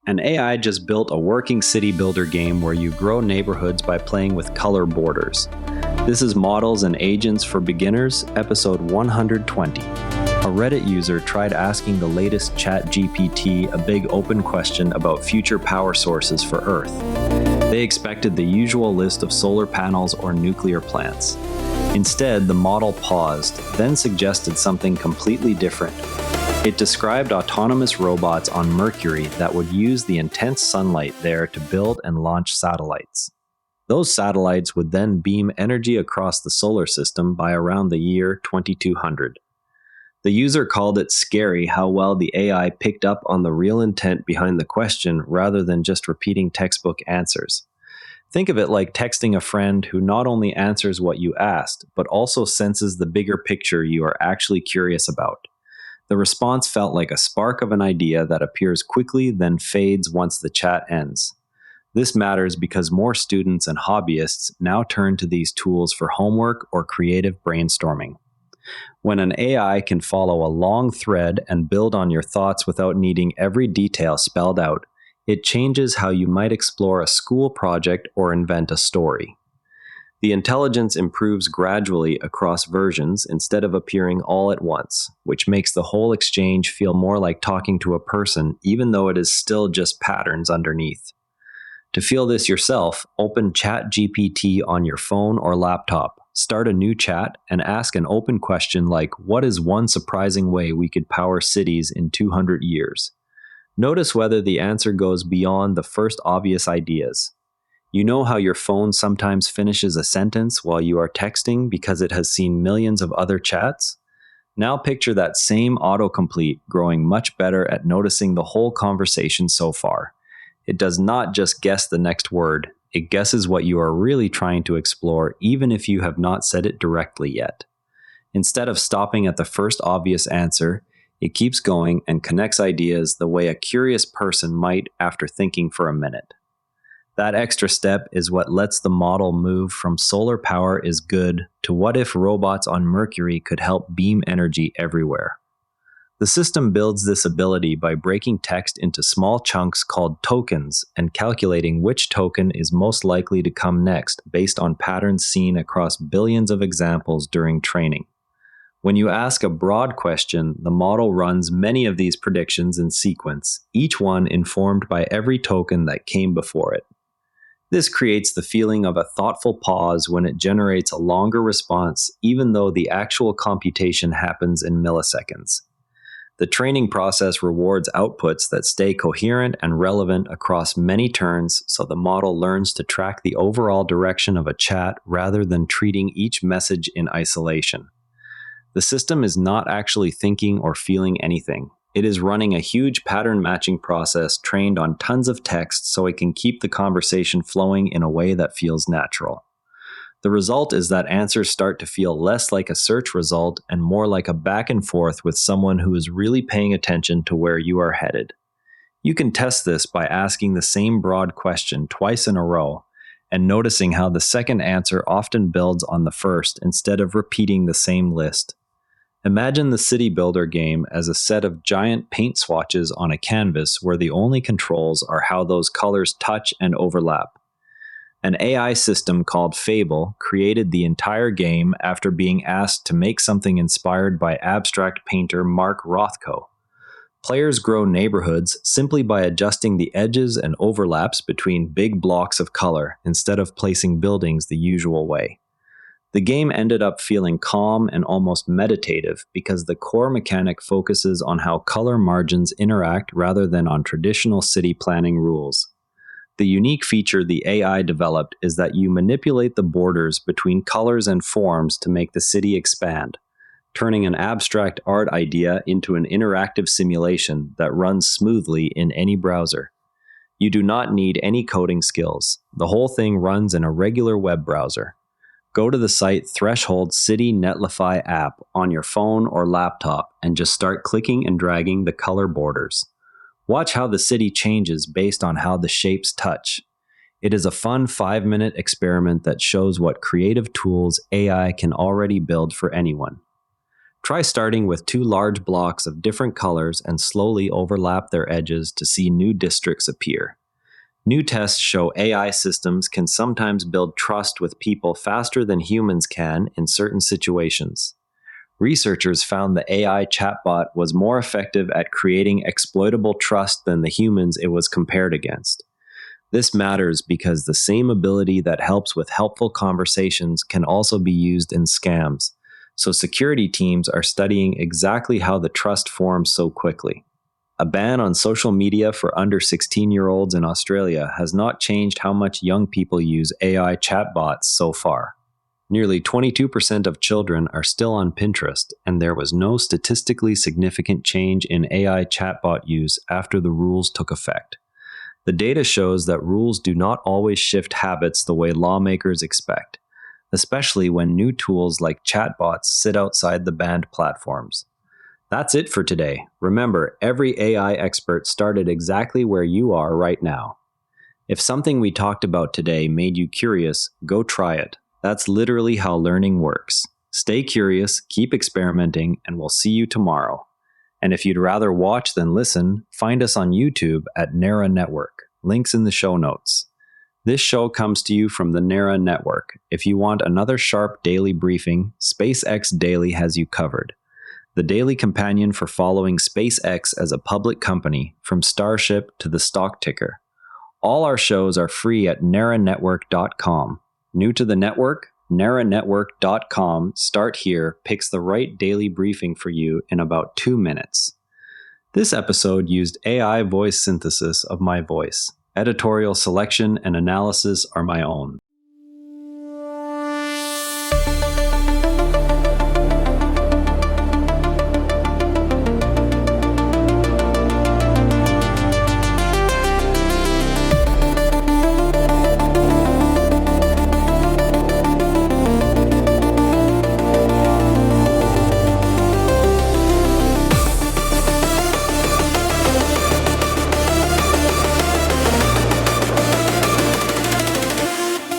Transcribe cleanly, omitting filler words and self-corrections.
An AI just built a working city builder game where you grow neighborhoods by playing with color borders. This is Models and Agents for Beginners, episode 120. A Reddit user tried asking the latest ChatGPT a big open question about future power sources for Earth. They expected the usual list of solar panels or nuclear plants. Instead, the model paused, then suggested something completely different. It described autonomous robots on Mercury that would use the intense sunlight there to build and launch satellites. Those satellites would then beam energy across the solar system by around the year 2200. The user called it scary how well the AI picked up on the real intent behind the question rather than just repeating textbook answers. Think of it like texting a friend who not only answers what you asked, but also senses the bigger picture you are actually curious about. The response felt like a spark of an idea that appears quickly then fades once the chat ends. This matters because more students and hobbyists now turn to these tools for homework or creative brainstorming. When an AI can follow a long thread and build on your thoughts without needing every detail spelled out, it changes how you might explore a school project or invent a story. The intelligence improves gradually across versions instead of appearing all at once, which makes the whole exchange feel more like talking to a person, even though it is still just patterns underneath. To feel this yourself, open ChatGPT on your phone or laptop, start a new chat, and ask an open question like, "What is one surprising way we could power cities in 200 years?" Notice whether the answer goes beyond the first obvious ideas. You know how your phone sometimes finishes a sentence while you are texting because it has seen millions of other chats? Now picture that same autocomplete growing much better at noticing the whole conversation so far. It does not just guess the next word, it guesses what you are really trying to explore even if you have not said it directly yet. Instead of stopping at the first obvious answer, it keeps going and connects ideas the way a curious person might after thinking for a minute. That extra step is what lets the model move from solar power is good to what if robots on Mercury could help beam energy everywhere. The system builds this ability by breaking text into small chunks called tokens and calculating which token is most likely to come next based on patterns seen across billions of examples during training. When you ask a broad question, the model runs many of these predictions in sequence, each one informed by every token that came before it. This creates the feeling of a thoughtful pause when it generates a longer response, even though the actual computation happens in milliseconds. The training process rewards outputs that stay coherent and relevant across many turns, so the model learns to track the overall direction of a chat rather than treating each message in isolation. The system is not actually thinking or feeling anything. It is running a huge pattern matching process trained on tons of text so it can keep the conversation flowing in a way that feels natural. The result is that answers start to feel less like a search result and more like a back and forth with someone who is really paying attention to where you are headed. You can test this by asking the same broad question twice in a row and noticing how the second answer often builds on the first instead of repeating the same list. Imagine the city builder game as a set of giant paint swatches on a canvas where the only controls are how those colors touch and overlap. An AI system called Fable created the entire game after being asked to make something inspired by abstract painter Mark Rothko. Players grow neighborhoods simply by adjusting the edges and overlaps between big blocks of color instead of placing buildings the usual way. The game ended up feeling calm and almost meditative because the core mechanic focuses on how color margins interact rather than on traditional city planning rules. The unique feature the AI developed is that you manipulate the borders between colors and forms to make the city expand, turning an abstract art idea into an interactive simulation that runs smoothly in any browser. You do not need any coding skills. The whole thing runs in a regular web browser. Go to the site Threshold City Netlify app on your phone or laptop and just start clicking and dragging the color borders. Watch how the city changes based on how the shapes touch. It is a fun 5-minute experiment that shows what creative tools AI can already build for anyone. Try starting with 2 large blocks of different colors and slowly overlap their edges to see new districts appear. New tests show AI systems can sometimes build trust with people faster than humans can in certain situations. Researchers found the AI chatbot was more effective at creating exploitable trust than the humans it was compared against. This matters because the same ability that helps with helpful conversations can also be used in scams. So security teams are studying exactly how the trust forms so quickly. A ban on social media for under 16-year-olds in Australia has not changed how much young people use AI chatbots so far. Nearly 22% of children are still on Pinterest, and there was no statistically significant change in AI chatbot use after the rules took effect. The data shows that rules do not always shift habits the way lawmakers expect, especially when new tools like chatbots sit outside the banned platforms. That's it for today. Remember, every AI expert started exactly where you are right now. If something we talked about today made you curious, go try it. That's literally how learning works. Stay curious, keep experimenting, and we'll see you tomorrow. And if you'd rather watch than listen, find us on YouTube at NARA Network. Links in the show notes. This show comes to you from the NARA Network. If you want another sharp daily briefing, SpaceX Daily has you covered. The daily companion for following SpaceX as a public company, from Starship to the stock ticker. All our shows are free at naranetwork.com. New to the network? naranetwork.com, start here, picks the right daily briefing for you in about 2 minutes. This episode used AI voice synthesis of my voice. Editorial selection and analysis are my own.